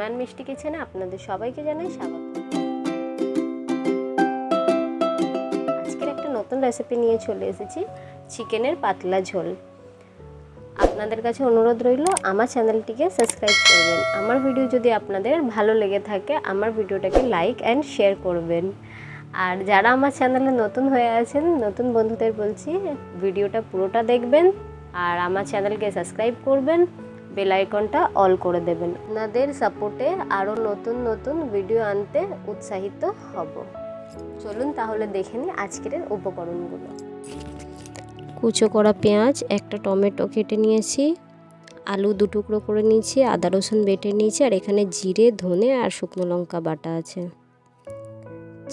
Rima and মিষ্টি কিচেনে আপনাদের সবাইকে জানাই স্বাগত। আজকের একটা নতুন রেসিপি নিয়ে চলে এসেছি, চিকেনের পাতলা ঝোল। আপনাদের কাছে অনুরোধ রইল আমার চ্যানেলটিকে সাবস্ক্রাইব করবেন। আমার ভিডিও যদি আপনাদের ভালো লেগে থাকে আমার ভিডিওটাকে লাইক অ্যান্ড শেয়ার করবেন। আর যারা আমার চ্যানেলে নতুন হয়ে আছেন, নতুন বন্ধুদের বলছি ভিডিওটা পুরোটা দেখবেন আর আমার চ্যানেলকে সাবস্ক্রাইব করবেন, বেল আইকনটা অল করে দেবেন। আপনাদের সাপোর্টে আরও নতুন নতুন ভিডিও আনতে উৎসাহিত হব। চলুন তাহলে দেখে নিই আজকের উপকরণগুলো। কুচো করা পেঁয়াজ, একটা টমেটো কেটে নিয়েছি, আলু 2 টুকরো করে নিয়েছি, আদা রসুন বেটে নিয়েছি, আর এখানে জিরে, ধনে আর শুকনো লঙ্কা বাটা আছে।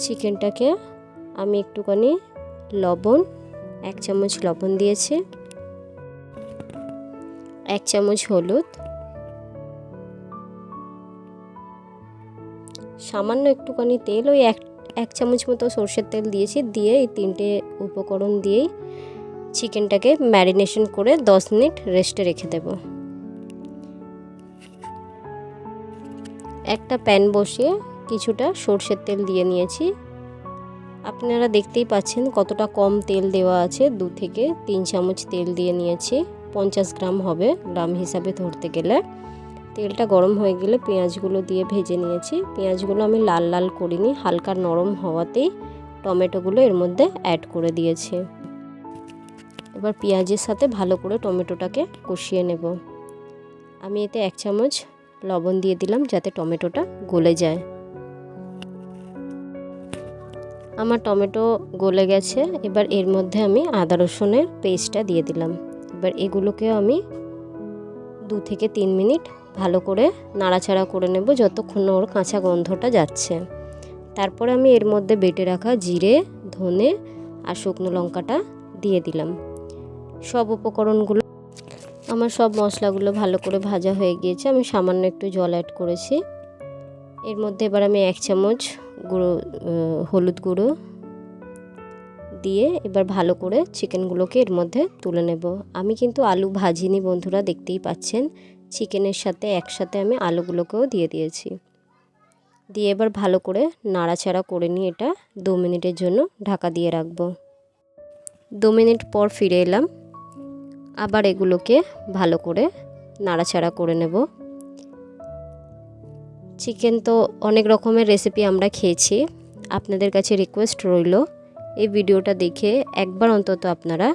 চিকেনটাকে আমি একটুখানি লবণ, 1 চামচ লবণ দিয়েছি, 1 চামচ হলুদ, সামান্য একটুখানি তেল, ওই এক চামচ মতো সরষের তেল দিয়েছি। দিয়ে এই 3টে উপকরণ দিয়েই চিকেনটাকে ম্যারিনেশন করে 10 মিনিট রেস্টে রেখে দেব। একটা প্যান বসিয়ে কিছুটা সরষের তেল দিয়ে নিয়েছি। আপনারা দেখতেই পাচ্ছেন কতটা কম তেল দেওয়া আছে, 2 থেকে 3 চামচ তেল দিয়ে নিয়েছি। 50 গ্রাম হবে গ্রাম হিসাবে ধরতে গেলে। তেলটা গরম হয়ে গেলে পেঁয়াজগুলো দিয়ে ভেজে নিয়েছি। পেঁয়াজগুলো আমি লাল লাল করিনি, হালকা নরম হওয়াতেই টমেটোগুলো এর মধ্যে অ্যাড করে দিয়েছি। এবার পেঁয়াজের সাথে ভালো করে টমেটোটাকে কষিয়ে নেব। আমি এতে 1 চামচ লবণ দিয়ে দিলাম যাতে টমেটোটা গলে যায়। আমার টমেটো গলে গেছে। এবার এর মধ্যে আমি আদা রসুনের পেস্টটা দিয়ে দিলাম। এবার এগুলোকেও আমি 2 থেকে 3 মিনিট ভালো করে নাড়াচাড়া করে নেব যতক্ষণ ওর কাঁচা গন্ধটা যাচ্ছে। তারপর আমি এর মধ্যে বেটে রাখা জিরে, ধনে আর শুকনো লঙ্কাটা দিয়ে দিলাম। সব উপকরণগুলো, আমার সব মশলাগুলো ভালো করে ভাজা হয়ে গিয়েছে। আমি সামান্য একটু জল অ্যাড করেছি। এর মধ্যে এবার আমি 1 চামচ হলুদ গুঁড়ো দিয়ে এবার ভালো করে চিকেনগুলোকে এর মধ্যে তুলে নেব। আমি কিন্তু আলু ভাজিনি বন্ধুরা, দেখতেই পাচ্ছেন চিকেনের সাথে একসাথে আমি আলুগুলোকেও দিয়ে দিয়েছি। দিয়ে এবার ভালো করে নাড়াচাড়া করে নিয়ে এটা 2 মিনিটের জন্য ঢাকা দিয়ে রাখবো। 2 মিনিট পর ফিরে এলাম। আবার এগুলোকে ভালো করে নাড়াচাড়া করে নেব। চিকেন তো অনেক রকমের রেসিপি আমরা খেয়েছি, আপনাদের কাছে রিকোয়েস্ট রইল এই ভিডিওটা দেখে একবার অন্তত আপনারা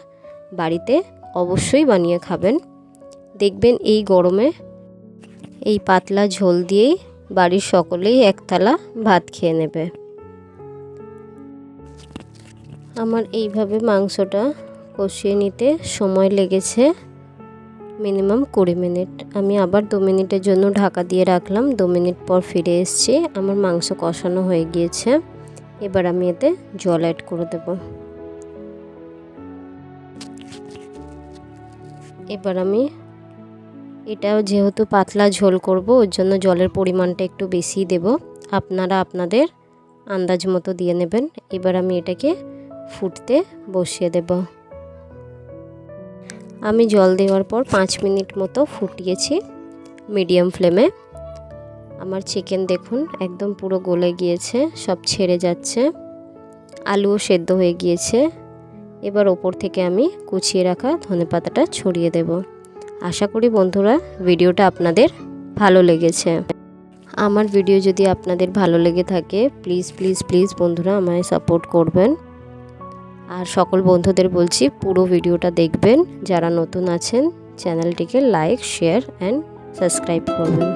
বাড়িতে অবশ্যই বানিয়ে খাবেন। দেখবেন এই গরমে এই পাতলা ঝোল দিয়েই বাড়ির সকলেই এক থালা ভাত খেয়ে নেবে। আমার এইভাবে মাংসটা কষিয়ে নিতে সময় লেগেছে মিনিমাম 20 মিনিট। আমি আবার 2 মিনিটের জন্য ঢাকা দিয়ে রাখলাম। 2 মিনিট পর ফিরে এসেছি। আমার মাংস কষানো হয়ে গিয়েছে। এবার আমি এতে জল অ্যাড করে দেব। এবার আমি এটাও যেহেতু পাতলা ঝোল করব ওর জন্য জলের পরিমাণটা একটু বেশি দেব, আপনারা আপনাদের আন্দাজ মতো দিয়ে নেবেন। এবার আমি এটাকে ফুটতে বসিয়ে দেব। আমি জল দেওয়ার পর 5 মিনিট মতো ফুটিয়েছি মিডিয়াম ফ্লেমে। আমার চিকেন দেখুন একদম পুরো গলে গিয়েছে, সব ছেড়ে যাচ্ছে, আলুও সেদ্ধ হয়ে গিয়েছে। এবার ওপর থেকে আমি কুচিয়ে রাখা ধনেপাতাটা ছড়িয়ে দেব। আশা করি বন্ধুরা ভিডিওটা আপনাদের ভালো লেগেছে। আমার ভিডিও যদি আপনাদের ভালো লেগে থাকে প্লিজ প্লিজ প্লিজ বন্ধুরা আমায় সাপোর্ট করবেন। আর সকল বন্ধুদের বলছি পুরো ভিডিওটা দেখবেন। যারা নতুন আছেন চ্যানেলটিকে লাইক, শেয়ার অ্যান্ড সাবস্ক্রাইব করবেন।